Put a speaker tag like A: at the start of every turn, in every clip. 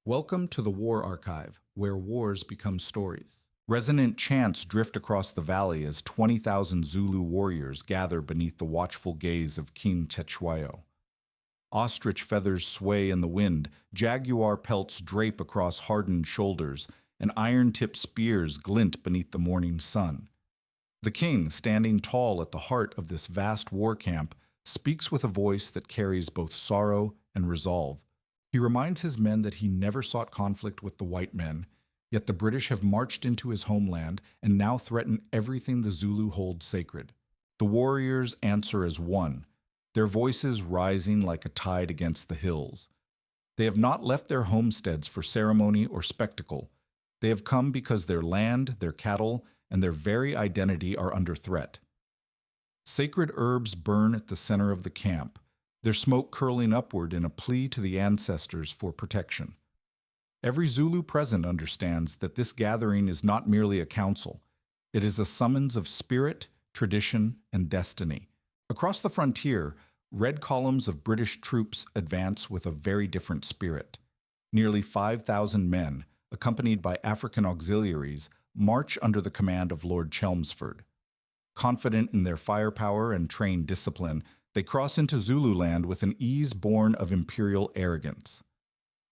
A: Welcome to the War Archive, where wars become stories. Resonant chants drift across the valley as 20,000 Zulu warriors gather beneath the watchful gaze of King Cetshwayo. Ostrich feathers sway in the wind, jaguar pelts drape across hardened shoulders, and iron-tipped spears glint beneath the morning sun. The king, standing tall at the heart of this vast war camp, speaks with a voice that carries both sorrow and resolve. He reminds his men that he never sought conflict with the white men, yet the British have marched into his homeland and now threaten everything the Zulu hold sacred. The warriors answer as one, their voices rising like a tide against the hills. They have not left their homesteads for ceremony or spectacle. They have come because their land, their cattle, and their very identity are under threat. Sacred herbs burn at the center of the camp, their smoke curling upward in a plea to the ancestors for protection. Every Zulu present understands that this gathering is not merely a council. It is a summons of spirit, tradition, and destiny. Across the frontier, red columns of British troops advance with a very different spirit. Nearly 5,000 men, accompanied by African auxiliaries, march under the command of Lord Chelmsford. Confident in their firepower and trained discipline, they cross into Zululand with an ease born of imperial arrogance.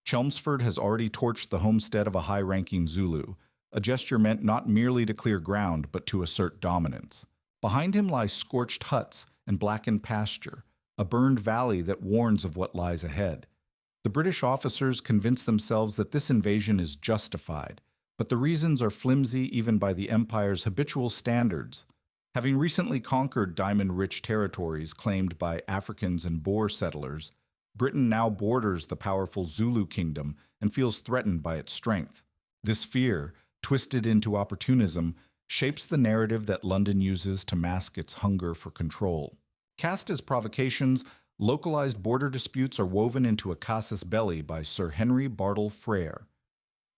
A: Chelmsford has already torched the homestead of a high-ranking Zulu, a gesture meant not merely to clear ground but to assert dominance. Behind him lie scorched huts and blackened pasture, a burned valley that warns of what lies ahead. The British officers convince themselves that this invasion is justified, but the reasons are flimsy even by the empire's habitual standards. Having recently conquered diamond-rich territories claimed by Africans and Boer settlers, Britain now borders the powerful Zulu kingdom and feels threatened by its strength. This fear, twisted into opportunism, shapes the narrative that London uses to mask its hunger for control. Cast as provocations, localized border disputes are woven into a casus belli by Sir Henry Bartle Frere.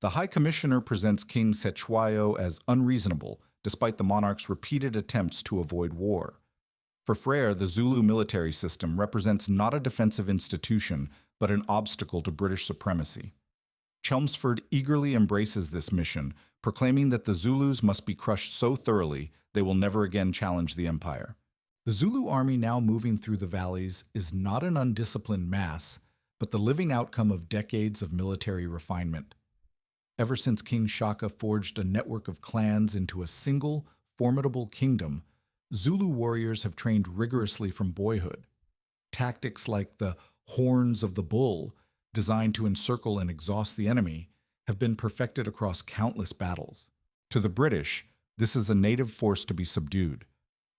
A: The High Commissioner presents King Cetshwayo as unreasonable, despite the monarch's repeated attempts to avoid war. For Frere, the Zulu military system represents not a defensive institution, but an obstacle to British supremacy. Chelmsford eagerly embraces this mission, proclaiming that the Zulus must be crushed so thoroughly they will never again challenge the empire. The Zulu army now moving through the valleys is not an undisciplined mass, but the living outcome of decades of military refinement. Ever since King Shaka forged a network of clans into a single, formidable kingdom, Zulu warriors have trained rigorously from boyhood. Tactics like the horns of the bull, designed to encircle and exhaust the enemy, have been perfected across countless battles. To the British, this is a native force to be subdued.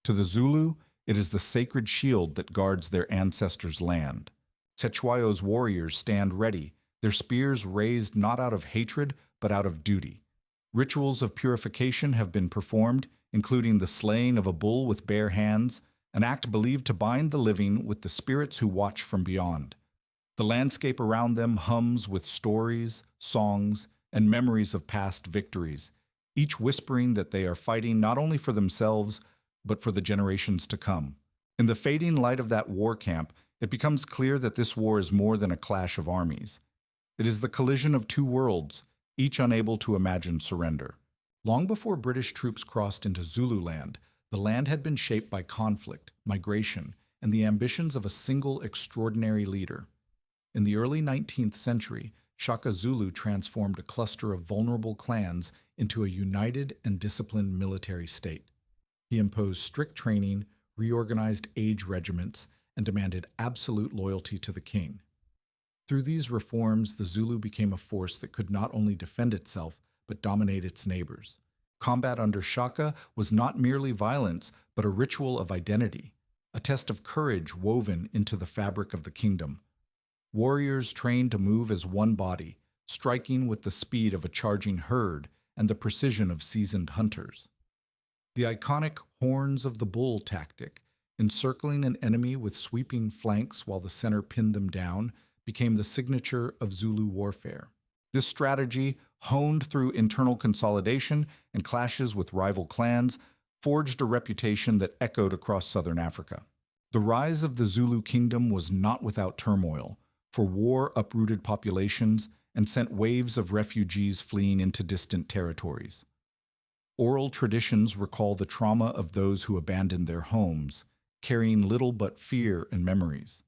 A: To the Zulu, it is the sacred shield that guards their ancestors' land. Cetshwayo's warriors stand ready, their spears raised not out of hatred, but out of duty. Rituals of purification have been performed, including the slaying of a bull with bare hands, an act believed to bind the living with the spirits who watch from beyond. The landscape around them hums with stories, songs, and memories of past victories, each whispering that they are fighting not only for themselves, but for the generations to come. In the fading light of that war camp, it becomes clear that this war is more than a clash of armies. It is the collision of two worlds, each unable to imagine surrender. Long before British troops crossed into Zululand, the land had been shaped by conflict, migration, and the ambitions of a single extraordinary leader. In the early 19th century, Shaka Zulu transformed a cluster of vulnerable clans into a united and disciplined military state. He imposed strict training, reorganized age regiments, and demanded absolute loyalty to the king. Through these reforms, the Zulu became a force that could not only defend itself, but dominate its neighbors. Combat under Shaka was not merely violence, but a ritual of identity, a test of courage woven into the fabric of the kingdom. Warriors trained to move as one body, striking with the speed of a charging herd and the precision of seasoned hunters. The iconic horns of the bull tactic, encircling an enemy with sweeping flanks while the center pinned them down, became the signature of Zulu warfare. This strategy, honed through internal consolidation and clashes with rival clans, forged a reputation that echoed across southern Africa. The rise of the Zulu kingdom was not without turmoil, for war uprooted populations and sent waves of refugees fleeing into distant territories. Oral traditions recall the trauma of those who abandoned their homes, carrying little but fear and memories.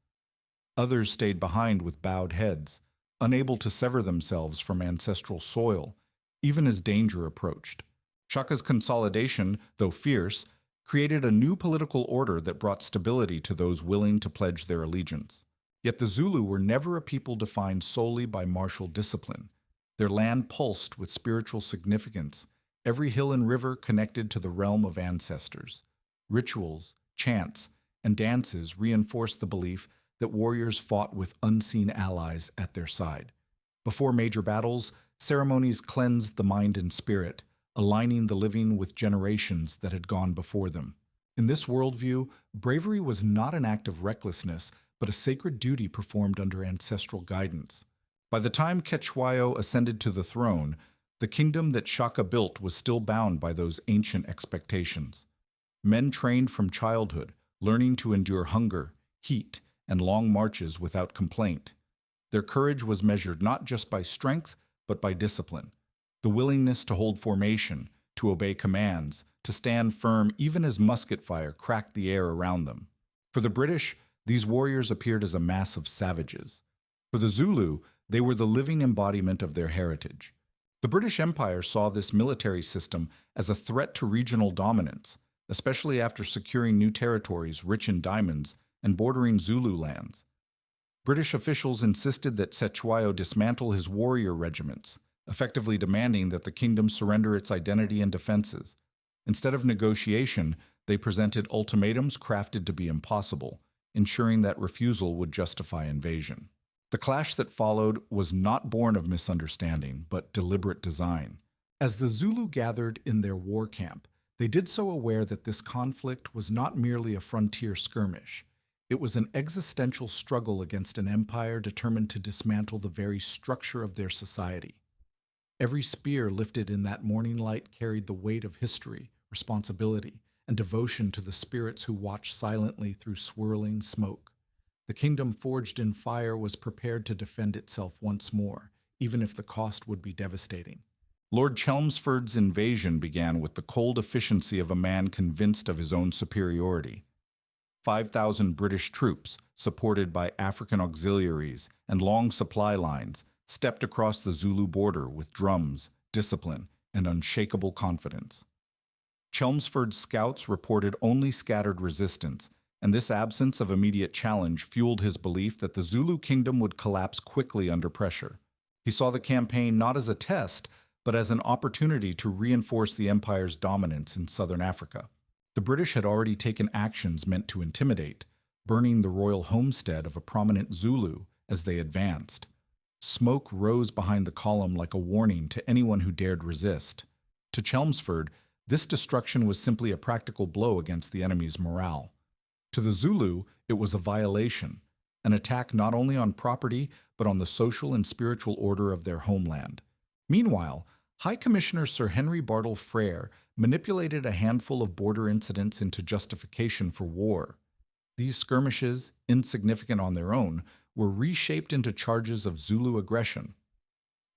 A: Others stayed behind with bowed heads, unable to sever themselves from ancestral soil, even as danger approached. Shaka's consolidation, though fierce, created a new political order that brought stability to those willing to pledge their allegiance. Yet the Zulu were never a people defined solely by martial discipline. Their land pulsed with spiritual significance, every hill and river connected to the realm of ancestors. Rituals, chants, and dances reinforced the belief that warriors fought with unseen allies at their side. Before major battles, ceremonies cleansed the mind and spirit, aligning the living with generations that had gone before them. In this worldview, bravery was not an act of recklessness, but a sacred duty performed under ancestral guidance. By the time Cetshwayo ascended to the throne, the kingdom that Shaka built was still bound by those ancient expectations. Men trained from childhood, learning to endure hunger, heat, and long marches without complaint. Their courage was measured not just by strength, but by discipline. The willingness to hold formation, to obey commands, to stand firm even as musket fire cracked the air around them. For the British, these warriors appeared as a mass of savages. For the Zulu, they were the living embodiment of their heritage. The British Empire saw this military system as a threat to regional dominance, especially after securing new territories rich in diamonds and bordering Zulu lands. British officials insisted that Cetshwayo dismantle his warrior regiments, effectively demanding that the kingdom surrender its identity and defenses. Instead of negotiation, they presented ultimatums crafted to be impossible, ensuring that refusal would justify invasion. The clash that followed was not born of misunderstanding, but deliberate design. As the Zulu gathered in their war camp, they did so aware that this conflict was not merely a frontier skirmish. It was an existential struggle against an empire determined to dismantle the very structure of their society. Every spear lifted in that morning light carried the weight of history, responsibility, and devotion to the spirits who watched silently through swirling smoke. The kingdom forged in fire was prepared to defend itself once more, even if the cost would be devastating. Lord Chelmsford's invasion began with the cold efficiency of a man convinced of his own superiority. 5,000 British troops, supported by African auxiliaries and long supply lines, stepped across the Zulu border with drums, discipline, and unshakable confidence. Chelmsford's scouts reported only scattered resistance, and this absence of immediate challenge fueled his belief that the Zulu kingdom would collapse quickly under pressure. He saw the campaign not as a test, but as an opportunity to reinforce the empire's dominance in southern Africa. The British had already taken actions meant to intimidate, burning the royal homestead of a prominent Zulu as they advanced. Smoke rose behind the column like a warning to anyone who dared resist. To Chelmsford, this destruction was simply a practical blow against the enemy's morale. To the Zulu, it was a violation, an attack not only on property, but on the social and spiritual order of their homeland. Meanwhile, High Commissioner Sir Henry Bartle Frere manipulated a handful of border incidents into justification for war. These skirmishes, insignificant on their own, were reshaped into charges of Zulu aggression.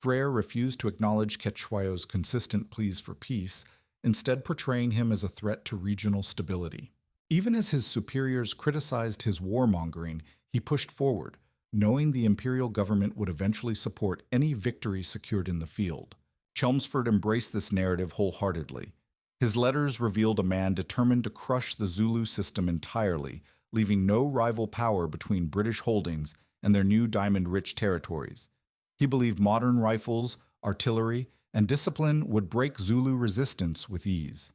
A: Frere refused to acknowledge Cetshwayo's consistent pleas for peace, instead portraying him as a threat to regional stability. Even as his superiors criticized his warmongering, he pushed forward, knowing the imperial government would eventually support any victory secured in the field. Chelmsford embraced this narrative wholeheartedly. His letters revealed a man determined to crush the Zulu system entirely, leaving no rival power between British holdings and their new diamond-rich territories. He believed modern rifles, artillery, and discipline would break Zulu resistance with ease.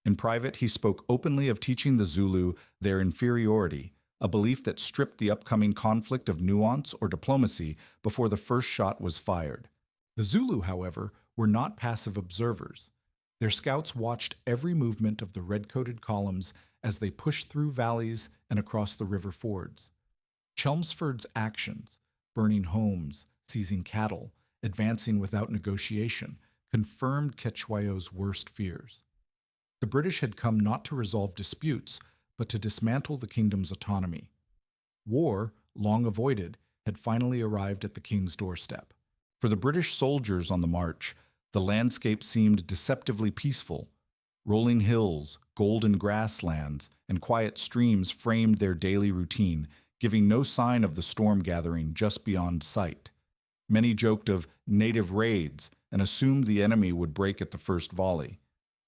A: In private, he spoke openly of teaching the Zulu their inferiority, a belief that stripped the upcoming conflict of nuance or diplomacy before the first shot was fired. The Zulu, however, were not passive observers. Their scouts watched every movement of the red-coated columns as they pushed through valleys and across the river fords. Chelmsford's actions, burning homes, seizing cattle, advancing without negotiation, confirmed Cetshwayo's worst fears. The British had come not to resolve disputes, but to dismantle the kingdom's autonomy. War, long avoided, had finally arrived at the king's doorstep. For the British soldiers on the march, the landscape seemed deceptively peaceful. Rolling hills, golden grasslands, and quiet streams framed their daily routine, giving no sign of the storm gathering just beyond sight. Many joked of native raids and assumed the enemy would break at the first volley.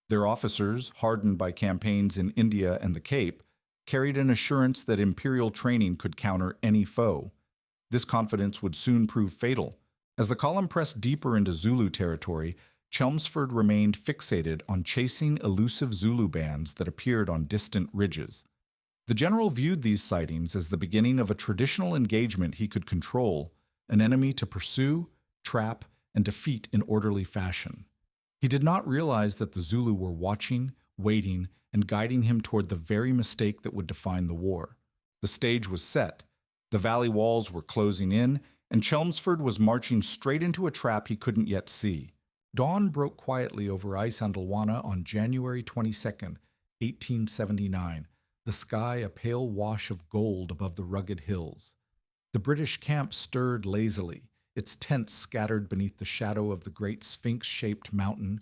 A: Their officers, hardened by campaigns in India and the Cape, carried an assurance that imperial training could counter any foe. This confidence would soon prove fatal. As the column pressed deeper into Zulu territory, Chelmsford remained fixated on chasing elusive Zulu bands that appeared on distant ridges. The general viewed these sightings as the beginning of a traditional engagement he could control, an enemy to pursue, trap, and defeat in orderly fashion. He did not realize that the Zulu were watching, waiting, and guiding him toward the very mistake that would define the war. The stage was set, the valley walls were closing in, and Chelmsford was marching straight into a trap he couldn't yet see. Dawn broke quietly over Isandlwana on January 22, 1879, the sky a pale wash of gold above the rugged hills. The British camp stirred lazily, its tents scattered beneath the shadow of the great sphinx-shaped mountain.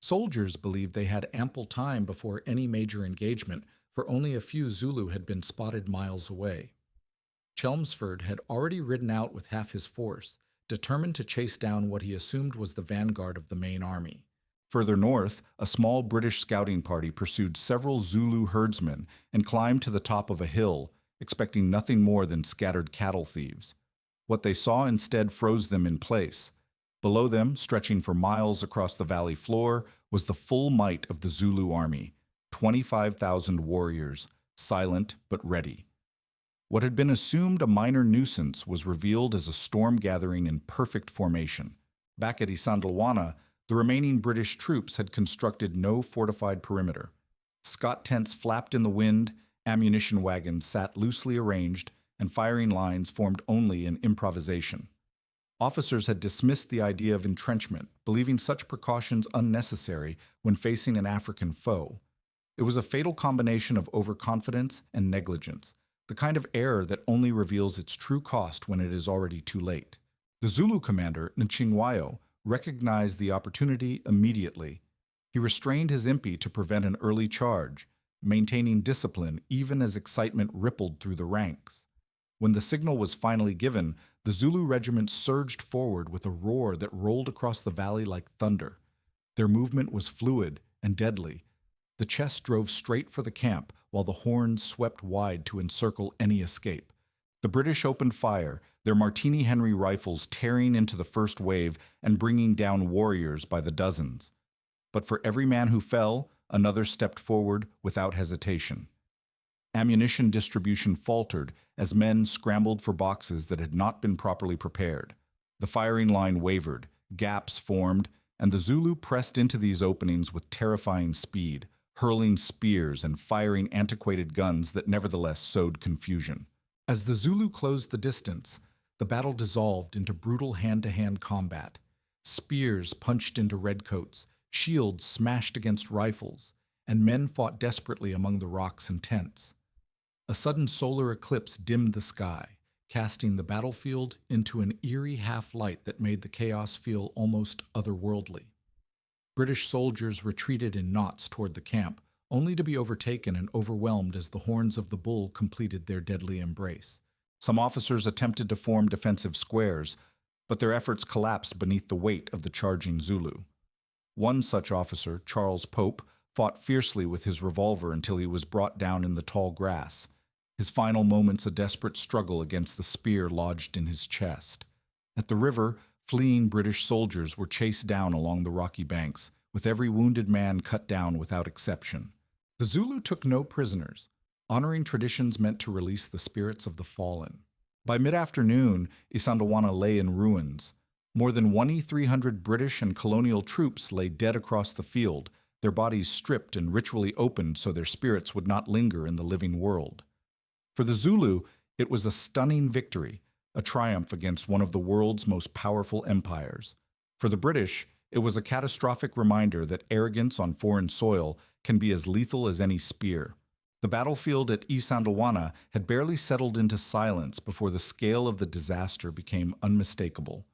A: Soldiers believed they had ample time before any major engagement, for only a few Zulu had been spotted miles away. Chelmsford had already ridden out with half his force, determined to chase down what he assumed was the vanguard of the main army. Further north, a small British scouting party pursued several Zulu herdsmen and climbed to the top of a hill, expecting nothing more than scattered cattle thieves. What they saw instead froze them in place. Below them, stretching for miles across the valley floor, was the full might of the Zulu army, 25,000 warriors, silent but ready. What had been assumed a minor nuisance was revealed as a storm gathering in perfect formation. Back at Isandlwana, the remaining British troops had constructed no fortified perimeter. Scott tents flapped in the wind, ammunition wagons sat loosely arranged, and firing lines formed only in improvisation. Officers had dismissed the idea of entrenchment, believing such precautions unnecessary when facing an African foe. It was a fatal combination of overconfidence and negligence, the kind of error that only reveals its true cost when it is already too late. The Zulu commander, Cetshwayo, recognized the opportunity immediately. He restrained his impi to prevent an early charge, maintaining discipline even as excitement rippled through the ranks. When the signal was finally given, the Zulu regiment surged forward with a roar that rolled across the valley like thunder. Their movement was fluid and deadly. The chest drove straight for the camp, while the horns swept wide to encircle any escape. The British opened fire, their Martini Henry rifles tearing into the first wave and bringing down warriors by the dozens. But for every man who fell, another stepped forward without hesitation. Ammunition distribution faltered as men scrambled for boxes that had not been properly prepared. The firing line wavered, gaps formed, and the Zulu pressed into these openings with terrifying speed, hurling spears and firing antiquated guns that nevertheless sowed confusion. As the Zulu closed the distance, the battle dissolved into brutal hand-to-hand combat. Spears punched into redcoats, shields smashed against rifles, and men fought desperately among the rocks and tents. A sudden solar eclipse dimmed the sky, casting the battlefield into an eerie half-light that made the chaos feel almost otherworldly. British soldiers retreated in knots toward the camp, only to be overtaken and overwhelmed as the horns of the bull completed their deadly embrace. Some officers attempted to form defensive squares, but their efforts collapsed beneath the weight of the charging Zulu. One such officer, Charles Pope, fought fiercely with his revolver until he was brought down in the tall grass, his final moments a desperate struggle against the spear lodged in his chest. At the river, fleeing British soldiers were chased down along the rocky banks, with every wounded man cut down without exception. The Zulu took no prisoners. Honoring traditions meant to release the spirits of the fallen. By mid-afternoon, Isandlwana lay in ruins. More than 2,300 British and colonial troops lay dead across the field, their bodies stripped and ritually opened so their spirits would not linger in the living world. For the Zulu, it was a stunning victory, a triumph against one of the world's most powerful empires. For the British, it was a catastrophic reminder that arrogance on foreign soil can be as lethal as any spear. The battlefield at Isandlwana had barely settled into silence before the scale of the disaster became unmistakable.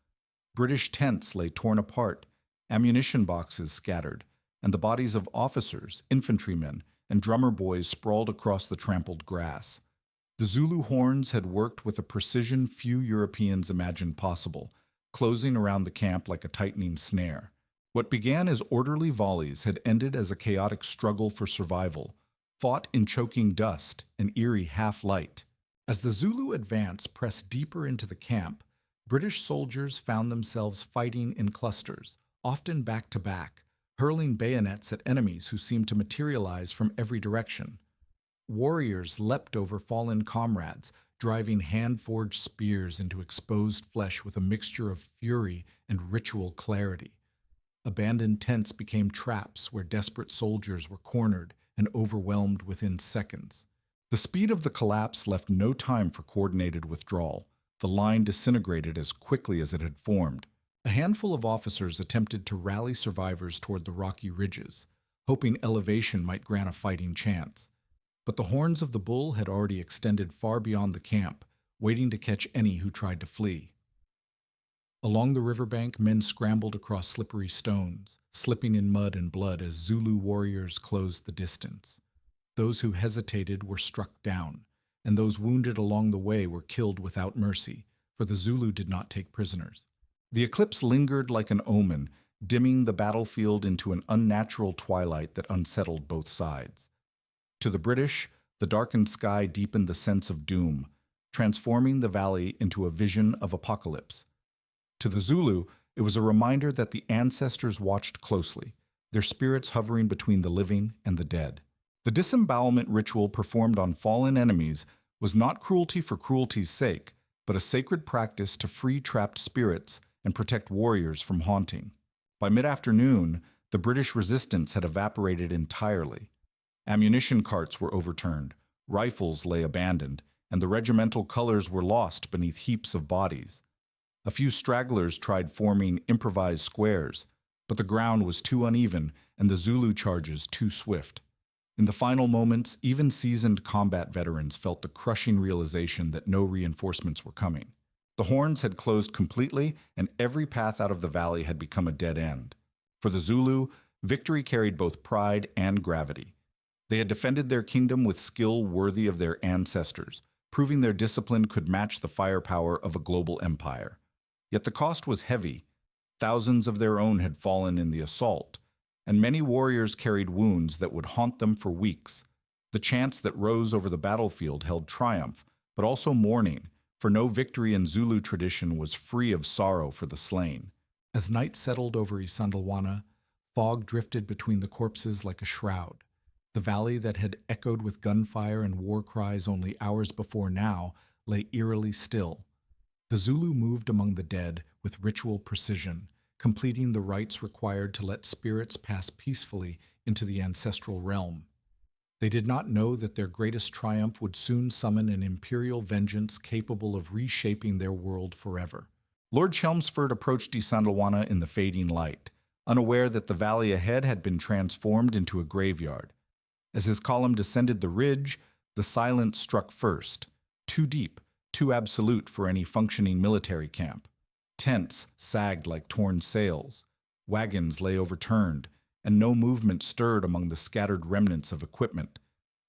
A: British tents lay torn apart, ammunition boxes scattered, and the bodies of officers, infantrymen, and drummer boys sprawled across the trampled grass. The Zulu horns had worked with a precision few Europeans imagined possible, closing around the camp like a tightening snare. What began as orderly volleys had ended as a chaotic struggle for survival, fought in choking dust and eerie half-light. As the Zulu advance pressed deeper into the camp, British soldiers found themselves fighting in clusters, often back to back, hurling bayonets at enemies who seemed to materialize from every direction. Warriors leapt over fallen comrades, driving hand-forged spears into exposed flesh with a mixture of fury and ritual clarity. Abandoned tents became traps where desperate soldiers were cornered and overwhelmed within seconds. The speed of the collapse left no time for coordinated withdrawal. The line disintegrated as quickly as it had formed. A handful of officers attempted to rally survivors toward the rocky ridges, hoping elevation might grant a fighting chance. But the horns of the bull had already extended far beyond the camp, waiting to catch any who tried to flee. Along the riverbank, men scrambled across slippery stones, slipping in mud and blood as Zulu warriors closed the distance. Those who hesitated were struck down, and those wounded along the way were killed without mercy, for the Zulu did not take prisoners. The eclipse lingered like an omen, dimming the battlefield into an unnatural twilight that unsettled both sides. To the British, the darkened sky deepened the sense of doom, transforming the valley into a vision of apocalypse. To the Zulu, it was a reminder that the ancestors watched closely, their spirits hovering between the living and the dead. The disembowelment ritual performed on fallen enemies was not cruelty for cruelty's sake, but a sacred practice to free trapped spirits and protect warriors from haunting. By mid-afternoon, the British resistance had evaporated entirely. Ammunition carts were overturned, rifles lay abandoned, and the regimental colors were lost beneath heaps of bodies. A few stragglers tried forming improvised squares, but the ground was too uneven and the Zulu charges too swift. In the final moments, even seasoned combat veterans felt the crushing realization that no reinforcements were coming. The horns had closed completely, and every path out of the valley had become a dead end. For the Zulu, victory carried both pride and gravity. They had defended their kingdom with skill worthy of their ancestors, proving their discipline could match the firepower of a global empire. Yet the cost was heavy. Thousands of their own had fallen in the assault, and many warriors carried wounds that would haunt them for weeks. The chants that rose over the battlefield held triumph, but also mourning, for no victory in Zulu tradition was free of sorrow for the slain. As night settled over Isandlwana, fog drifted between the corpses like a shroud. The valley that had echoed with gunfire and war cries only hours before now lay eerily still. The Zulu moved among the dead with ritual precision, completing the rites required to let spirits pass peacefully into the ancestral realm. They did not know that their greatest triumph would soon summon an imperial vengeance capable of reshaping their world forever. Lord Chelmsford approached Isandlwana in the fading light, unaware that the valley ahead had been transformed into a graveyard. As his column descended the ridge, the silence struck first, too deep, too absolute for any functioning military camp. Tents sagged like torn sails, wagons lay overturned, and no movement stirred among the scattered remnants of equipment.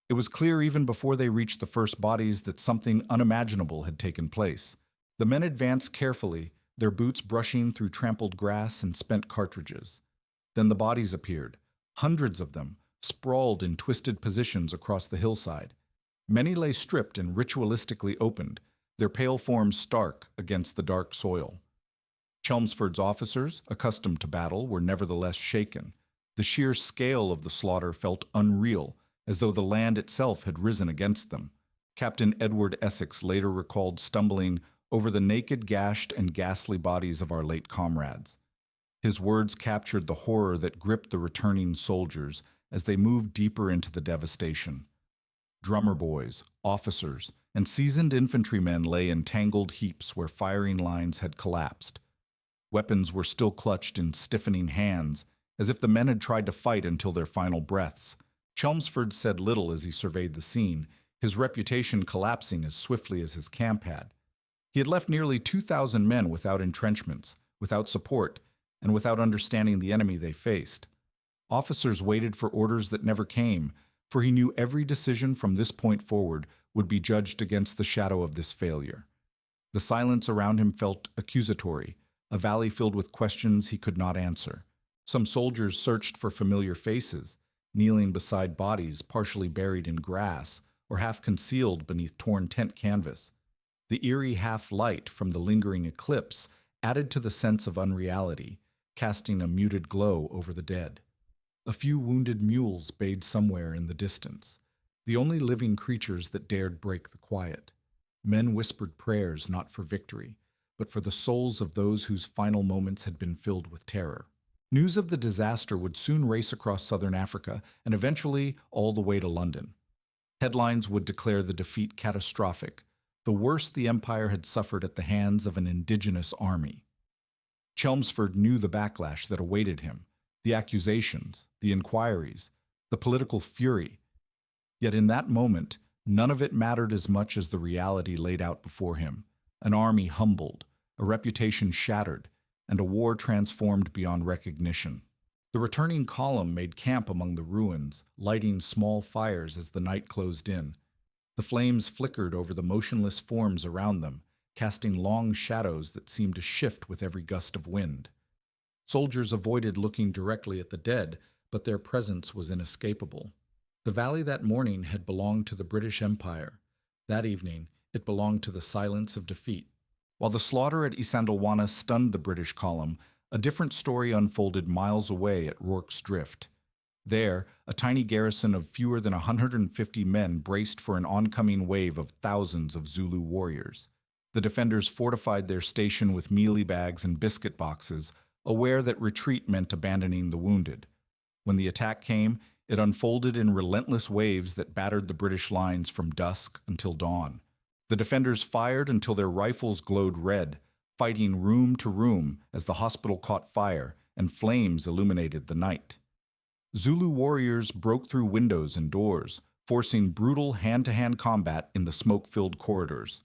A: It was clear even before they reached the first bodies that something unimaginable had taken place. The men advanced carefully, their boots brushing through trampled grass and spent cartridges. Then the bodies appeared, hundreds of them, sprawled in twisted positions across the hillside. Many lay stripped and ritualistically opened, their pale forms stark against the dark soil. Chelmsford's officers, accustomed to battle, were nevertheless shaken. The sheer scale of the slaughter felt unreal, as though the land itself had risen against them. Captain Edward Essex later recalled stumbling over the naked, gashed, and ghastly bodies of our late comrades. His words captured the horror that gripped the returning soldiers as they moved deeper into the devastation. Drummer boys, officers, and seasoned infantrymen lay in tangled heaps where firing lines had collapsed. Weapons were still clutched in stiffening hands, as if the men had tried to fight until their final breaths. Chelmsford said little as he surveyed the scene, his reputation collapsing as swiftly as his camp had. He had left nearly 2,000 men without entrenchments, without support, and without understanding the enemy they faced. Officers waited for orders that never came, for he knew every decision from this point forward would be judged against the shadow of this failure. The silence around him felt accusatory, a valley filled with questions he could not answer. Some soldiers searched for familiar faces, kneeling beside bodies partially buried in grass or half concealed beneath torn tent canvas. The eerie half-light from the lingering eclipse added to the sense of unreality, casting a muted glow over the dead. A few wounded mules bayed somewhere in the distance, the only living creatures that dared break the quiet. Men whispered prayers not for victory, but for the souls of those whose final moments had been filled with terror. News of the disaster would soon race across southern Africa and eventually all the way to London. Headlines would declare the defeat catastrophic, the worst the empire had suffered at the hands of an indigenous army. Chelmsford knew the backlash that awaited him, the accusations, the inquiries, the political fury. Yet in that moment, none of it mattered as much as the reality laid out before him: an army humbled, a reputation shattered, and a war transformed beyond recognition. The returning column made camp among the ruins, lighting small fires as the night closed in. The flames flickered over the motionless forms around them, casting long shadows that seemed to shift with every gust of wind. Soldiers avoided looking directly at the dead, but their presence was inescapable. The valley that morning had belonged to the British Empire. That evening, it belonged to the silence of defeat. While the slaughter at Isandlwana stunned the British column, a different story unfolded miles away at Rorke's Drift. There, a tiny garrison of fewer than 150 men braced for an oncoming wave of thousands of Zulu warriors. The defenders fortified their station with mealie bags and biscuit boxes, aware that retreat meant abandoning the wounded. When the attack came, it unfolded in relentless waves that battered the British lines from dusk until dawn. The defenders fired until their rifles glowed red, fighting room to room as the hospital caught fire and flames illuminated the night. Zulu warriors broke through windows and doors, forcing brutal hand-to-hand combat in the smoke-filled corridors.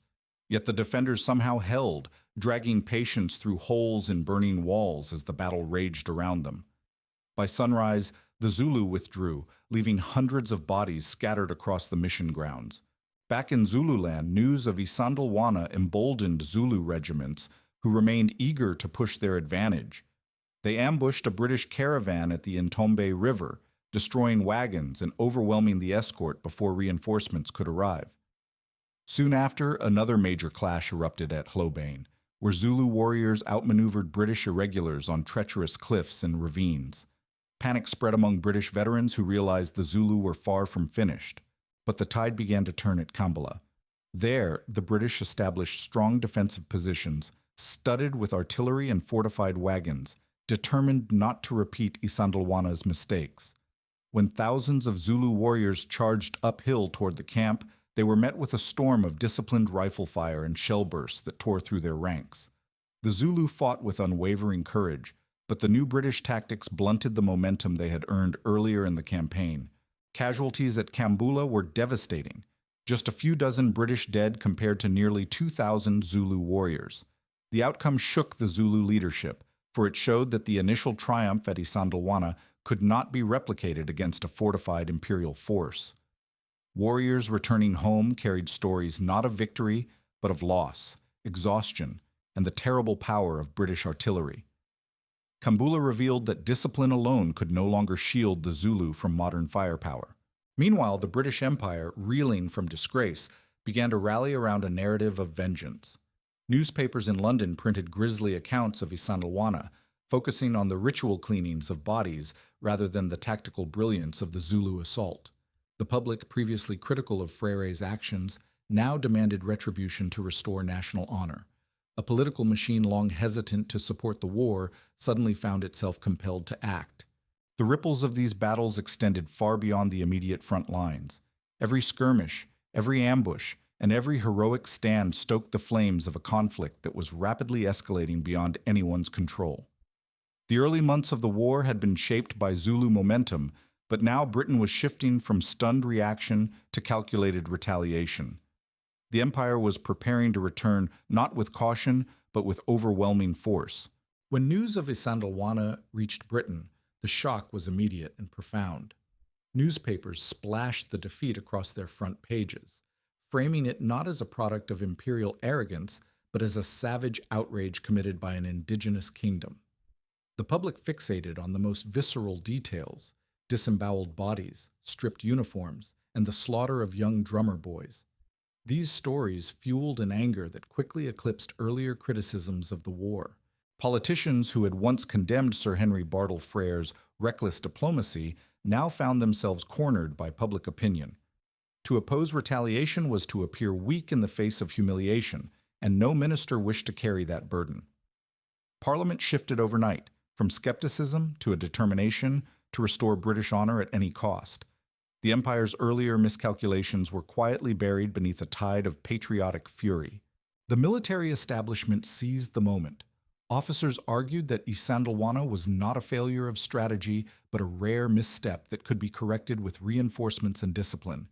A: Yet the defenders somehow held, dragging patients through holes in burning walls as the battle raged around them. By sunrise, the Zulu withdrew, leaving hundreds of bodies scattered across the mission grounds. Back in Zululand, news of Isandlwana emboldened Zulu regiments who remained eager to push their advantage. They ambushed a British caravan at the Ntombe River, destroying wagons and overwhelming the escort before reinforcements could arrive. Soon after, another major clash erupted at Hlobane, where Zulu warriors outmaneuvered British irregulars on treacherous cliffs and ravines. Panic spread among British veterans who realized the Zulu were far from finished. But the tide began to turn at Kambala. There, the British established strong defensive positions, studded with artillery and fortified wagons, determined not to repeat Isandlwana's mistakes. When thousands of Zulu warriors charged uphill toward the camp, they were met with a storm of disciplined rifle fire and shell bursts that tore through their ranks. The Zulu fought with unwavering courage, but the new British tactics blunted the momentum they had earned earlier in the campaign. Casualties at Kambula were devastating, just a few dozen British dead compared to nearly 2,000 Zulu warriors. The outcome shook the Zulu leadership, for it showed that the initial triumph at Isandlwana could not be replicated against a fortified imperial force. Warriors returning home carried stories not of victory, but of loss, exhaustion, and the terrible power of British artillery. Kambula revealed that discipline alone could no longer shield the Zulu from modern firepower. Meanwhile, the British Empire, reeling from disgrace, began to rally around a narrative of vengeance. Newspapers in London printed grisly accounts of Isandlwana, focusing on the ritual cleanings of bodies rather than the tactical brilliance of the Zulu assault. The public, previously critical of Freire's actions, now demanded retribution to restore national honor. A political machine long hesitant to support the war suddenly found itself compelled to act. The ripples of these battles extended far beyond the immediate front lines. Every skirmish, every ambush, and every heroic stand stoked the flames of a conflict that was rapidly escalating beyond anyone's control. The early months of the war had been shaped by Zulu momentum, but now Britain was shifting from stunned reaction to calculated retaliation. The empire was preparing to return not with caution, but with overwhelming force. When news of Isandlwana reached Britain, the shock was immediate and profound. Newspapers splashed the defeat across their front pages, framing it not as a product of imperial arrogance, but as a savage outrage committed by an indigenous kingdom. The public fixated on the most visceral details: disemboweled bodies, stripped uniforms, and the slaughter of young drummer boys. These stories fueled an anger that quickly eclipsed earlier criticisms of the war. Politicians who had once condemned Sir Henry Bartle Frere's reckless diplomacy now found themselves cornered by public opinion. To oppose retaliation was to appear weak in the face of humiliation, and no minister wished to carry that burden. Parliament shifted overnight, from skepticism to a determination to restore British honor at any cost. The Empire's earlier miscalculations were quietly buried beneath a tide of patriotic fury. The military establishment seized the moment. Officers argued that Isandlwana was not a failure of strategy, but a rare misstep that could be corrected with reinforcements and discipline.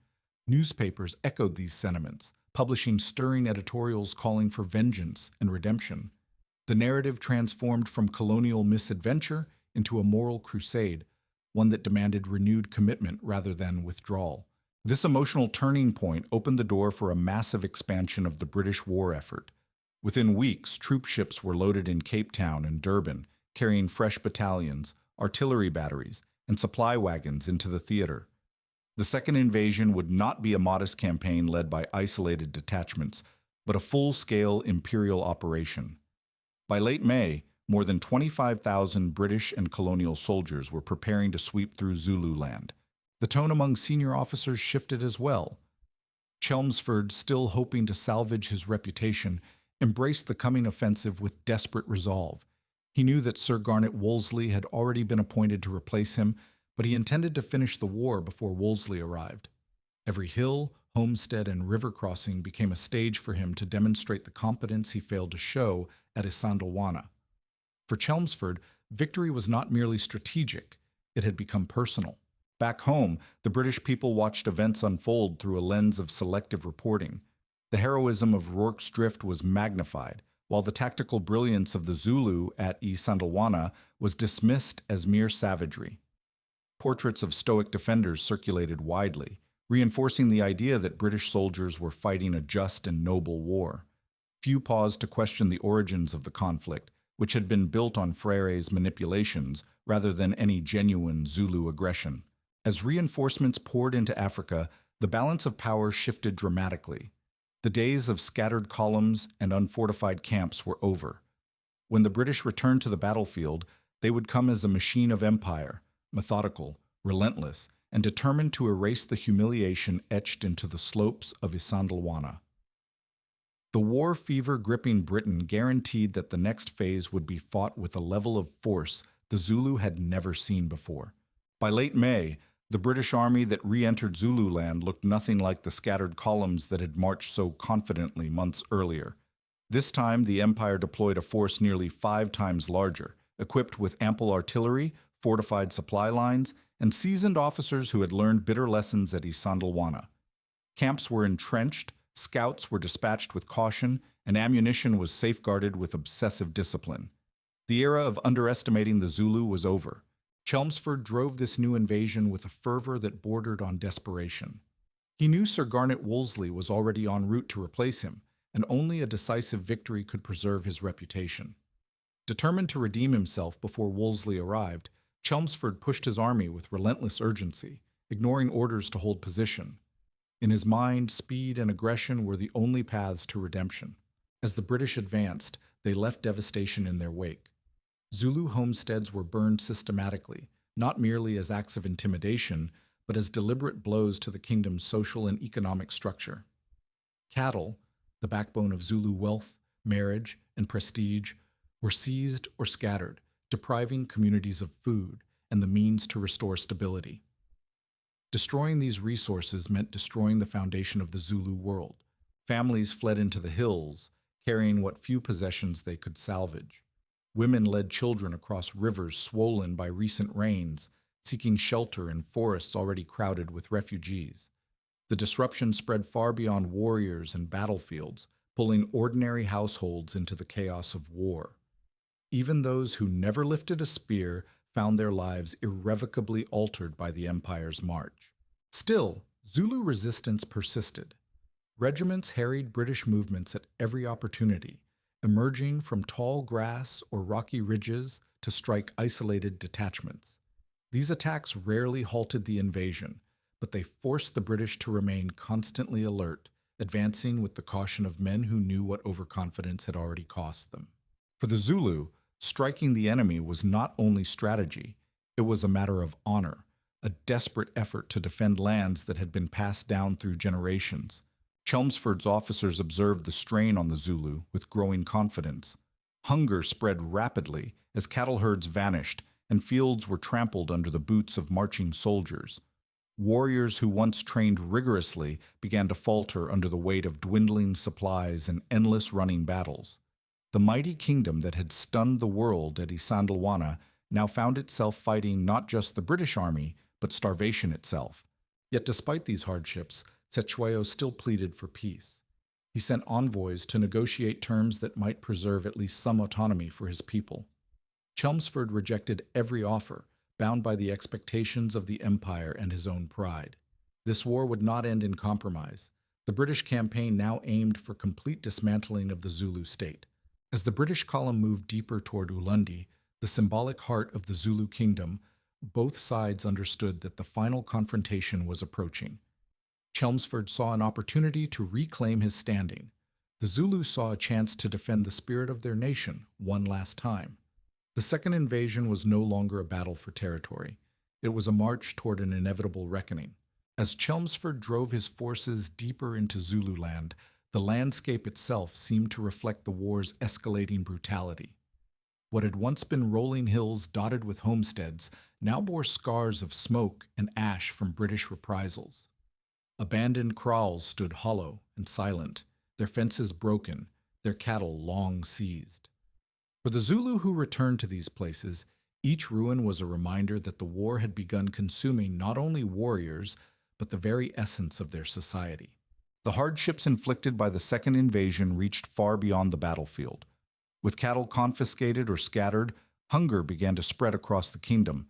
A: Newspapers echoed these sentiments, publishing stirring editorials calling for vengeance and redemption. The narrative transformed from colonial misadventure into a moral crusade, one that demanded renewed commitment rather than withdrawal. This emotional turning point opened the door for a massive expansion of the British war effort. Within weeks, troop ships were loaded in Cape Town and Durban, carrying fresh battalions, artillery batteries, and supply wagons into the theater. The second invasion would not be a modest campaign led by isolated detachments, but a full-scale imperial operation. By late May, more than 25,000 British and colonial soldiers were preparing to sweep through Zululand. The tone among senior officers shifted as well. Chelmsford, still hoping to salvage his reputation, embraced the coming offensive with desperate resolve. He knew that Sir Garnet Wolseley had already been appointed to replace him, but he intended to finish the war before Wolseley arrived. Every hill, homestead, and river crossing became a stage for him to demonstrate the competence he failed to show at Isandlwana. For Chelmsford, victory was not merely strategic, it had become personal. Back home, the British people watched events unfold through a lens of selective reporting. The heroism of Rorke's drift was magnified, while the tactical brilliance of the Zulu at Isandlwana was dismissed as mere savagery. Portraits of stoic defenders circulated widely, reinforcing the idea that British soldiers were fighting a just and noble war. Few paused to question the origins of the conflict, which had been built on Frere's manipulations rather than any genuine Zulu aggression. As reinforcements poured into Africa, the balance of power shifted dramatically. The days of scattered columns and unfortified camps were over. When the British returned to the battlefield, they would come as a machine of empire, methodical, relentless, and determined to erase the humiliation etched into the slopes of Isandlwana. The war fever gripping Britain guaranteed that the next phase would be fought with a level of force the Zulu had never seen before. By late May, the British army that re-entered Zululand looked nothing like the scattered columns that had marched so confidently months earlier. This time, the Empire deployed a force nearly 5 times larger, equipped with ample artillery, fortified supply lines, and seasoned officers who had learned bitter lessons at Isandlwana. Camps were entrenched, scouts were dispatched with caution, and ammunition was safeguarded with obsessive discipline. The era of underestimating the Zulu was over. Chelmsford drove this new invasion with a fervor that bordered on desperation. He knew Sir Garnet Wolseley was already en route to replace him, and only a decisive victory could preserve his reputation. Determined to redeem himself before Wolseley arrived, Chelmsford pushed his army with relentless urgency, ignoring orders to hold position. In his mind, speed and aggression were the only paths to redemption. As the British advanced, they left devastation in their wake. Zulu homesteads were burned systematically, not merely as acts of intimidation, but as deliberate blows to the kingdom's social and economic structure. Cattle, the backbone of Zulu wealth, marriage, and prestige, were seized or scattered, depriving communities of food and the means to restore stability. Destroying these resources meant destroying the foundation of the Zulu world. Families fled into the hills, carrying what few possessions they could salvage. Women led children across rivers swollen by recent rains, seeking shelter in forests already crowded with refugees. The disruption spread far beyond warriors and battlefields, pulling ordinary households into the chaos of war. Even those who never lifted a spear found their lives irrevocably altered by the empire's march. Still, Zulu resistance persisted. Regiments harried British movements at every opportunity, emerging from tall grass or rocky ridges to strike isolated detachments. These attacks rarely halted the invasion, but they forced the British to remain constantly alert, advancing with the caution of men who knew what overconfidence had already cost them. For the Zulu, striking the enemy was not only strategy, it was a matter of honor, a desperate effort to defend lands that had been passed down through generations. Chelmsford's officers observed the strain on the Zulu with growing confidence. Hunger spread rapidly as cattle herds vanished and fields were trampled under the boots of marching soldiers. Warriors who once trained rigorously began to falter under the weight of dwindling supplies and endless running battles. The mighty kingdom that had stunned the world at Isandlwana now found itself fighting not just the British army, but starvation itself. Yet despite these hardships, Cetshwayo still pleaded for peace. He sent envoys to negotiate terms that might preserve at least some autonomy for his people. Chelmsford rejected every offer, bound by the expectations of the empire and his own pride. This war would not end in compromise. The British campaign now aimed for complete dismantling of the Zulu state. As the British column moved deeper toward Ulundi, the symbolic heart of the Zulu kingdom, both sides understood that the final confrontation was approaching. Chelmsford saw an opportunity to reclaim his standing. The Zulus saw a chance to defend the spirit of their nation one last time. The second invasion was no longer a battle for territory. It was a march toward an inevitable reckoning. As Chelmsford drove his forces deeper into Zululand, the landscape itself seemed to reflect the war's escalating brutality. What had once been rolling hills dotted with homesteads now bore scars of smoke and ash from British reprisals. Abandoned kraals stood hollow and silent, their fences broken, their cattle long seized. For the Zulu who returned to these places, each ruin was a reminder that the war had begun consuming not only warriors, but the very essence of their society. The hardships inflicted by the second invasion reached far beyond the battlefield. With cattle confiscated or scattered, hunger began to spread across the kingdom.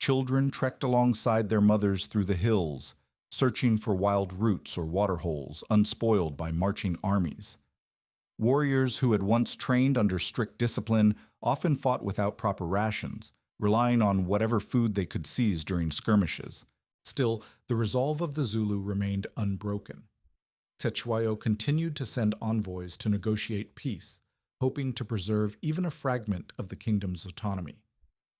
A: Children trekked alongside their mothers through the hills, searching for wild roots or waterholes unspoiled by marching armies. Warriors who had once trained under strict discipline often fought without proper rations, relying on whatever food they could seize during skirmishes. Still, the resolve of the Zulu remained unbroken. Cetshwayo continued to send envoys to negotiate peace, hoping to preserve even a fragment of the kingdom's autonomy.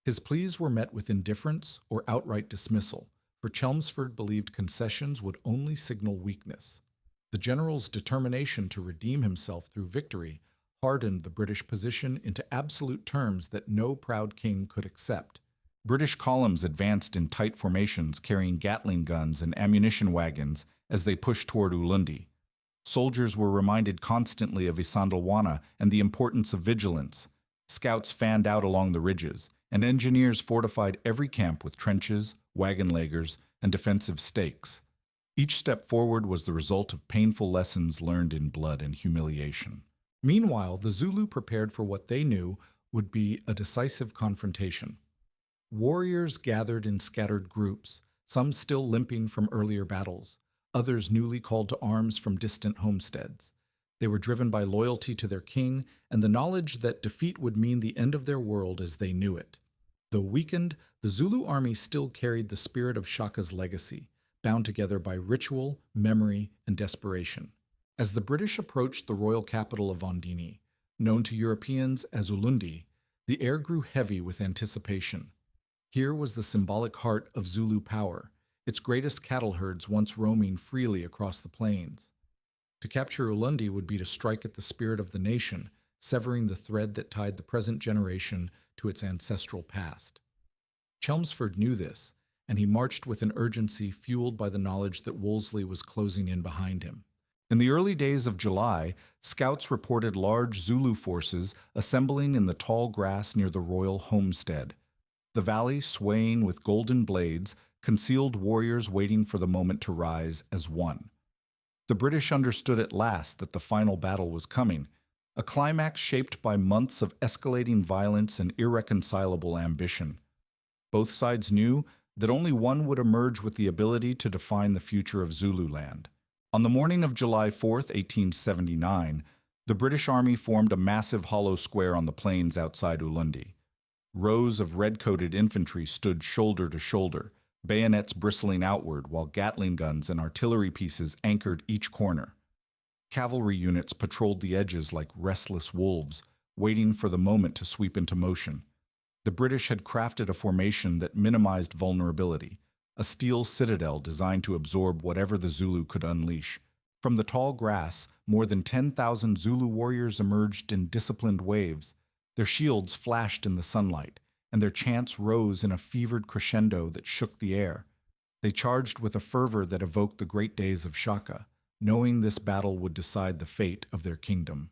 A: His pleas were met with indifference or outright dismissal, for Chelmsford believed concessions would only signal weakness. The general's determination to redeem himself through victory hardened the British position into absolute terms that no proud king could accept. British columns advanced in tight formations carrying Gatling guns and ammunition wagons as they pushed toward Ulundi. Soldiers were reminded constantly of Isandlwana and the importance of vigilance. Scouts fanned out along the ridges, and engineers fortified every camp with trenches, wagon lagers, and defensive stakes. Each step forward was the result of painful lessons learned in blood and humiliation. Meanwhile, the Zulu prepared for what they knew would be a decisive confrontation. Warriors gathered in scattered groups, some still limping from earlier battles, others newly called to arms from distant homesteads. They were driven by loyalty to their king and the knowledge that defeat would mean the end of their world as they knew it. Though weakened, the Zulu army still carried the spirit of Shaka's legacy, bound together by ritual, memory, and desperation. As the British approached the royal capital of Ondini, known to Europeans as Ulundi, the air grew heavy with anticipation. Here was the symbolic heart of Zulu power, its greatest cattle herds once roaming freely across the plains. To capture Ulundi would be to strike at the spirit of the nation, severing the thread that tied the present generation to its ancestral past. Chelmsford knew this, and he marched with an urgency fueled by the knowledge that Wolseley was closing in behind him. In the early days of July, scouts reported large Zulu forces assembling in the tall grass near the royal homestead. The valley, swaying with golden blades, concealed warriors waiting for the moment to rise as one. The British understood at last that the final battle was coming, a climax shaped by months of escalating violence and irreconcilable ambition. Both sides knew that only one would emerge with the ability to define the future of Zululand. On the morning of July 4th, 1879, the British Army formed a massive hollow square on the plains outside Ulundi. Rows of red-coated infantry stood shoulder to shoulder, bayonets bristling outward while Gatling guns and artillery pieces anchored each corner. Cavalry units patrolled the edges like restless wolves, waiting for the moment to sweep into motion. The British had crafted a formation that minimized vulnerability, a steel citadel designed to absorb whatever the Zulu could unleash. From the tall grass, more than 10,000 Zulu warriors emerged in disciplined waves. Their shields flashed in the sunlight, and their chants rose in a fevered crescendo that shook the air. They charged with a fervor that evoked the great days of Shaka, knowing this battle would decide the fate of their kingdom.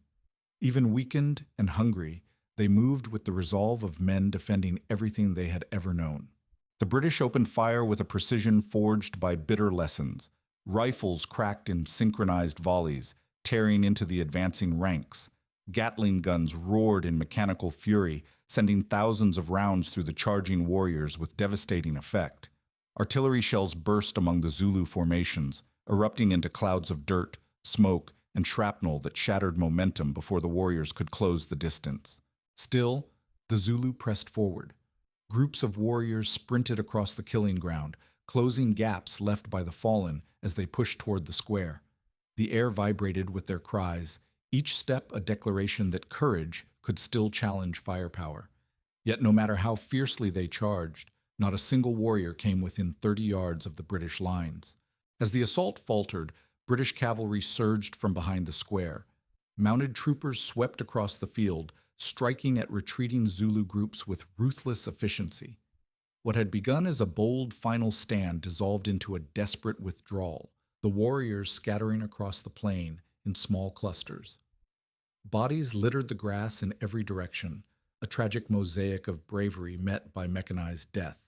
A: Even weakened and hungry, they moved with the resolve of men defending everything they had ever known. The British opened fire with a precision forged by bitter lessons. Rifles cracked in synchronized volleys, tearing into the advancing ranks. Gatling guns roared in mechanical fury, sending thousands of rounds through the charging warriors with devastating effect. Artillery shells burst among the Zulu formations, erupting into clouds of dirt, smoke, and shrapnel that shattered momentum before the warriors could close the distance. Still, the Zulu pressed forward. Groups of warriors sprinted across the killing ground, closing gaps left by the fallen as they pushed toward the square. The air vibrated with their cries, each step a declaration that courage could still challenge firepower. Yet no matter how fiercely they charged, not a single warrior came within 30 yards of the British lines. As the assault faltered, British cavalry surged from behind the square. Mounted troopers swept across the field, striking at retreating Zulu groups with ruthless efficiency. What had begun as a bold final stand dissolved into a desperate withdrawal, the warriors scattering across the plain in small clusters. Bodies littered the grass in every direction, a tragic mosaic of bravery met by mechanized death.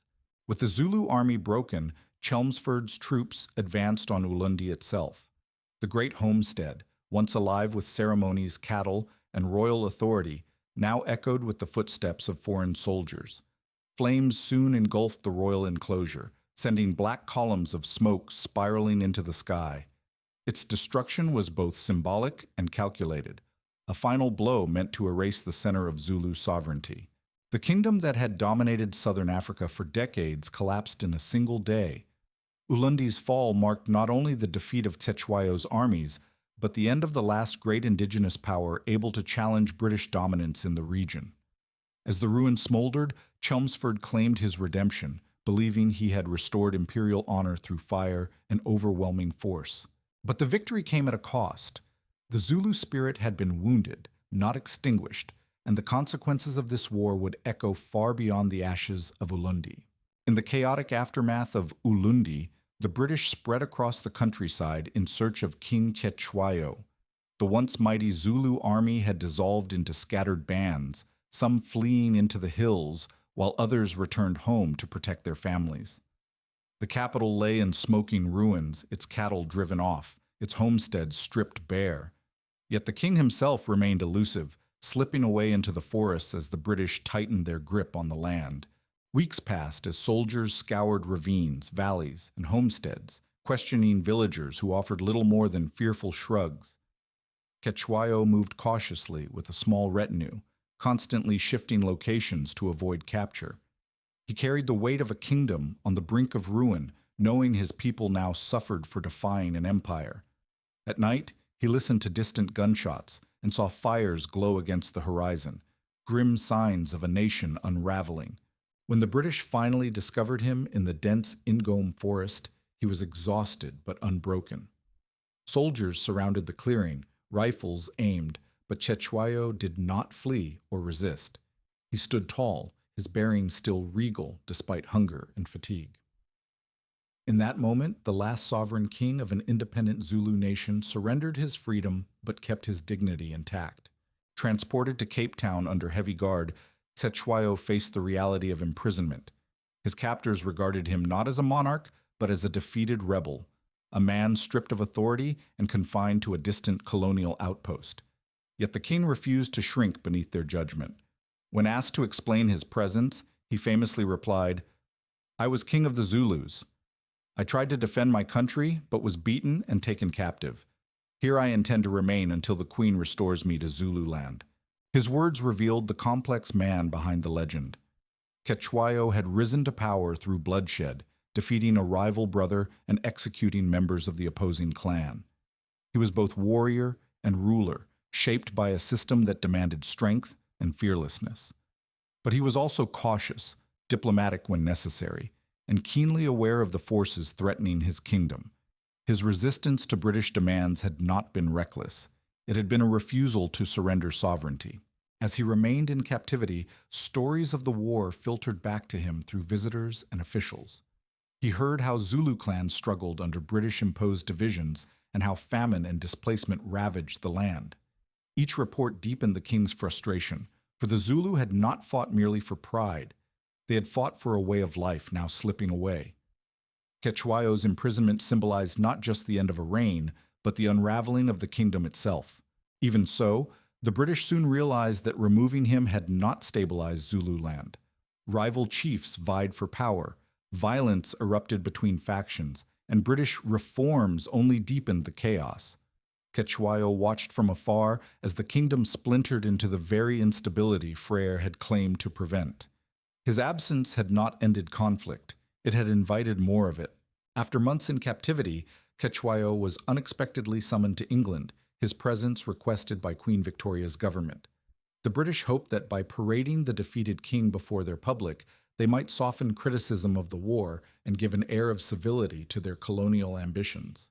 A: With the Zulu army broken, Chelmsford's troops advanced on Ulundi itself. The great homestead, once alive with ceremonies, cattle, and royal authority, now echoed with the footsteps of foreign soldiers. Flames soon engulfed the royal enclosure, sending black columns of smoke spiraling into the sky. Its destruction was both symbolic and calculated, a final blow meant to erase the center of Zulu sovereignty. The kingdom that had dominated southern Africa for decades collapsed in a single day. Ulundi's fall marked not only the defeat of Cetshwayo's armies, but the end of the last great indigenous power able to challenge British dominance in the region. As the ruin smoldered, Chelmsford claimed his redemption, believing he had restored imperial honor through fire and overwhelming force. But the victory came at a cost. The Zulu spirit had been wounded, not extinguished, and the consequences of this war would echo far beyond the ashes of Ulundi. In the chaotic aftermath of Ulundi, the British spread across the countryside in search of King Cetshwayo. The once mighty Zulu army had dissolved into scattered bands, some fleeing into the hills, while others returned home to protect their families. The capital lay in smoking ruins, its cattle driven off, its homesteads stripped bare. Yet the king himself remained elusive, slipping away into the forests as the British tightened their grip on the land. Weeks passed as soldiers scoured ravines, valleys, and homesteads, questioning villagers who offered little more than fearful shrugs. Cetshwayo moved cautiously with a small retinue, constantly shifting locations to avoid capture. He carried the weight of a kingdom on the brink of ruin, knowing his people now suffered for defying an empire. At night, he listened to distant gunshots and saw fires glow against the horizon, grim signs of a nation unraveling. When the British finally discovered him in the dense Ingome forest, he was exhausted but unbroken. Soldiers surrounded the clearing, rifles aimed, but Cetshwayo did not flee or resist. He stood tall, his bearing still regal despite hunger and fatigue. In that moment, the last sovereign king of an independent Zulu nation surrendered his freedom but kept his dignity intact. Transported to Cape Town under heavy guard, Cetshwayo faced the reality of imprisonment. His captors regarded him not as a monarch, but as a defeated rebel, a man stripped of authority and confined to a distant colonial outpost. Yet the king refused to shrink beneath their judgment. When asked to explain his presence, he famously replied, "I was king of the Zulus. I tried to defend my country, but was beaten and taken captive. Here I intend to remain until the queen restores me to Zululand." His words revealed the complex man behind the legend. Cetshwayo had risen to power through bloodshed, defeating a rival brother and executing members of the opposing clan. He was both warrior and ruler, shaped by a system that demanded strength and fearlessness. But he was also cautious, diplomatic when necessary, and keenly aware of the forces threatening his kingdom. His resistance to British demands had not been reckless. It had been a refusal to surrender sovereignty. As he remained in captivity, stories of the war filtered back to him through visitors and officials. He heard how Zulu clans struggled under British-imposed divisions and how famine and displacement ravaged the land. Each report deepened the king's frustration, for the Zulu had not fought merely for pride. They had fought for a way of life now slipping away. Cetshwayo's imprisonment symbolized not just the end of a reign, but the unraveling of the kingdom itself. Even so, the British soon realized that removing him had not stabilized Zululand. Rival chiefs vied for power, violence erupted between factions, and British reforms only deepened the chaos. Cetshwayo watched from afar as the kingdom splintered into the very instability Frere had claimed to prevent. His absence had not ended conflict. It had invited more of it. After months in captivity, Cetshwayo was unexpectedly summoned to England, his presence requested by Queen Victoria's government. The British hoped that by parading the defeated king before their public, they might soften criticism of the war and give an air of civility to their colonial ambitions.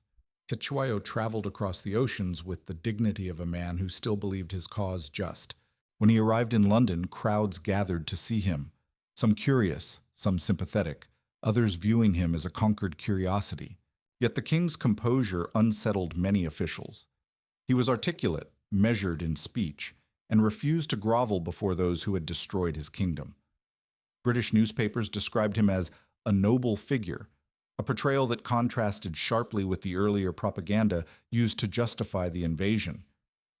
A: Cetshwayo traveled across the oceans with the dignity of a man who still believed his cause just. When he arrived in London, crowds gathered to see him, some curious, some sympathetic, others viewing him as a conquered curiosity. Yet the king's composure unsettled many officials. He was articulate, measured in speech, and refused to grovel before those who had destroyed his kingdom. British newspapers described him as a noble figure, a portrayal that contrasted sharply with the earlier propaganda used to justify the invasion.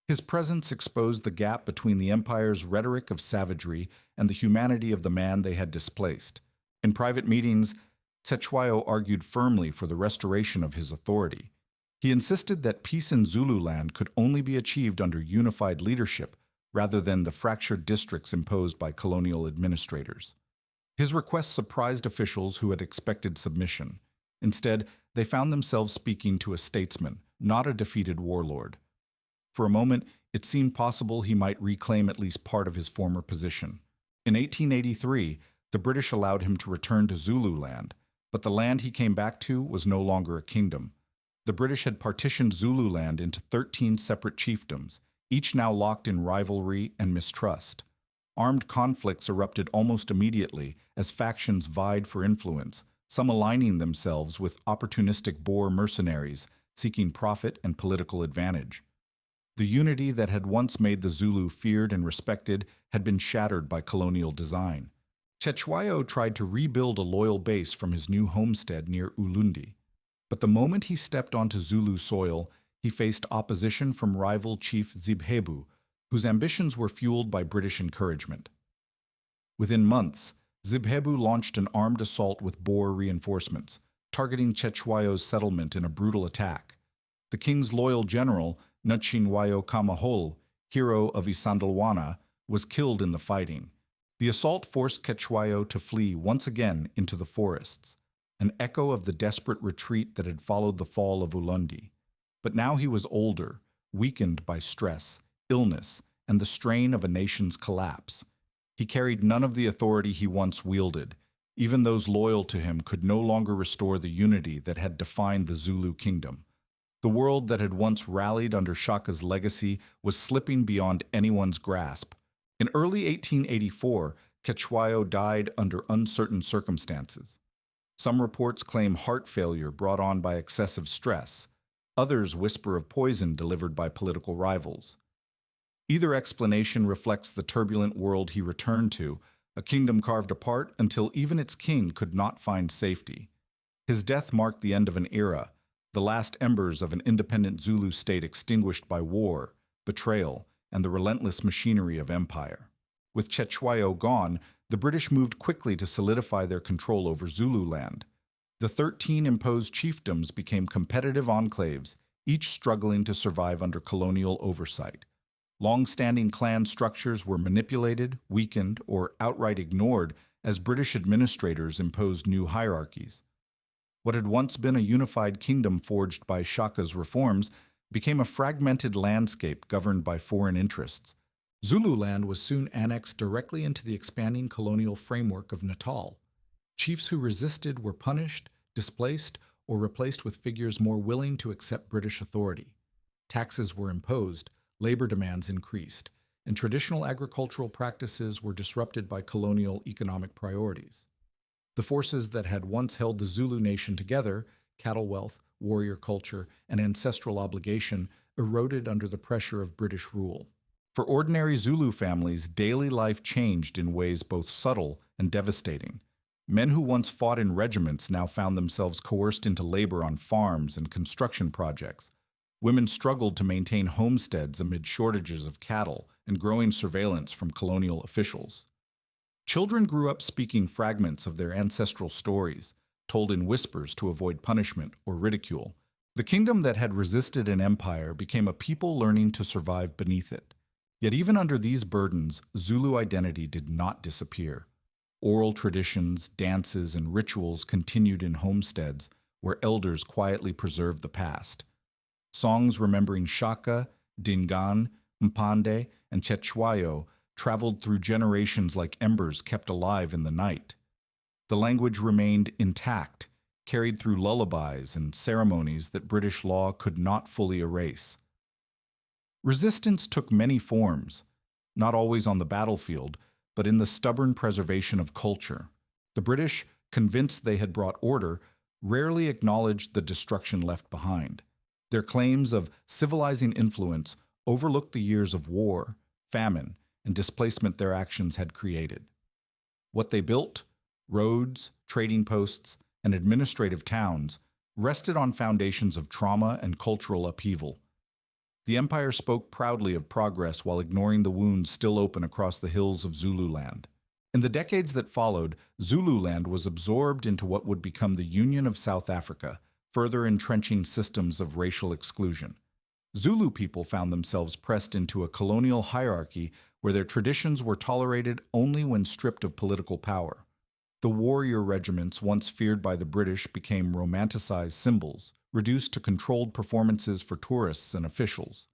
A: His presence exposed the gap between the empire's rhetoric of savagery and the humanity of the man they had displaced. In private meetings, Cetshwayo argued firmly for the restoration of his authority. He insisted that peace in Zululand could only be achieved under unified leadership rather than the fractured districts imposed by colonial administrators. His request surprised officials who had expected submission. Instead, they found themselves speaking to a statesman, not a defeated warlord. For a moment, it seemed possible he might reclaim at least part of his former position. In 1883, the British allowed him to return to Zululand, but the land he came back to was no longer a kingdom. The British had partitioned Zululand into 13 separate chiefdoms, each now locked in rivalry and mistrust. Armed conflicts erupted almost immediately as factions vied for influence, some aligning themselves with opportunistic Boer mercenaries seeking profit and political advantage. The unity that had once made the Zulu feared and respected had been shattered by colonial design. Cetshwayo tried to rebuild a loyal base from his new homestead near Ulundi. But the moment he stepped onto Zulu soil, he faced opposition from rival chief Zibhebu, whose ambitions were fueled by British encouragement. Within months, Zibhebu launched an armed assault with Boer reinforcements, targeting Cetshwayo's settlement in a brutal attack. The king's loyal general, Nchinwayo Kamahol, hero of Isandlwana, was killed in the fighting. The assault forced Cetshwayo to flee once again into the forests, an echo of the desperate retreat that had followed the fall of Ulundi. But now he was older, weakened by stress, illness, and the strain of a nation's collapse. He carried none of the authority he once wielded. Even those loyal to him could no longer restore the unity that had defined the Zulu kingdom. The world that had once rallied under Shaka's legacy was slipping beyond anyone's grasp. In early 1884, Cetshwayo died under uncertain circumstances. Some reports claim heart failure brought on by excessive stress. Others whisper of poison delivered by political rivals. Either explanation reflects the turbulent world he returned to, a kingdom carved apart until even its king could not find safety. His death marked the end of an era, the last embers of an independent Zulu state extinguished by war, betrayal, and the relentless machinery of empire. With Cetshwayo gone, the British moved quickly to solidify their control over Zululand. The 13 imposed chiefdoms became competitive enclaves, each struggling to survive under colonial oversight. Long-standing clan structures were manipulated, weakened, or outright ignored as British administrators imposed new hierarchies. What had once been a unified kingdom forged by Shaka's reforms became a fragmented landscape governed by foreign interests. Zululand was soon annexed directly into the expanding colonial framework of Natal. Chiefs who resisted were punished, displaced, or replaced with figures more willing to accept British authority. Taxes were imposed, labor demands increased, and traditional agricultural practices were disrupted by colonial economic priorities. The forces that had once held the Zulu nation together, cattle wealth, warrior culture, and ancestral obligation, eroded under the pressure of British rule. For ordinary Zulu families, daily life changed in ways both subtle and devastating. Men who once fought in regiments now found themselves coerced into labor on farms and construction projects. Women struggled to maintain homesteads amid shortages of cattle and growing surveillance from colonial officials. Children grew up speaking fragments of their ancestral stories, told in whispers to avoid punishment or ridicule. The kingdom that had resisted an empire became a people learning to survive beneath it. Yet even under these burdens, Zulu identity did not disappear. Oral traditions, dances, and rituals continued in homesteads, where elders quietly preserved the past. Songs remembering Shaka, Dingaan, Mpande, and Cetshwayo traveled through generations like embers kept alive in the night. The language remained intact, carried through lullabies and ceremonies that British law could not fully erase. Resistance took many forms, not always on the battlefield, but in the stubborn preservation of culture. The British, convinced they had brought order, rarely acknowledged the destruction left behind. Their claims of civilizing influence overlooked the years of war, famine, and displacement their actions had created. What they built, roads, trading posts, and administrative towns, rested on foundations of trauma and cultural upheaval. The empire spoke proudly of progress while ignoring the wounds still open across the hills of Zululand. In the decades that followed, Zululand was absorbed into what would become the Union of South Africa, further entrenching systems of racial exclusion. Zulu people found themselves pressed into a colonial hierarchy where their traditions were tolerated only when stripped of political power. The warrior regiments once feared by the British became romanticized symbols, reduced to controlled performances for tourists and officials.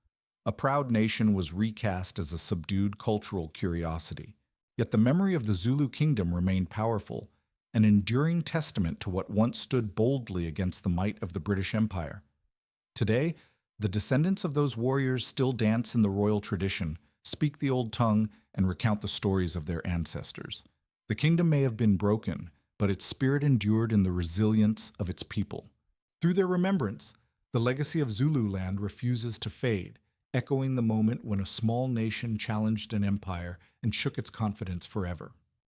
A: A proud nation was recast as a subdued cultural curiosity. Yet the memory of the Zulu kingdom remained powerful, an enduring testament to what once stood boldly against the might of the British Empire. Today, the descendants of those warriors still dance in the royal tradition, speak the old tongue, and recount the stories of their ancestors. The kingdom may have been broken, but its spirit endured in the resilience of its people. Through their remembrance, the legacy of Zululand refuses to fade, echoing the moment when a small nation challenged an empire and shook its confidence forever.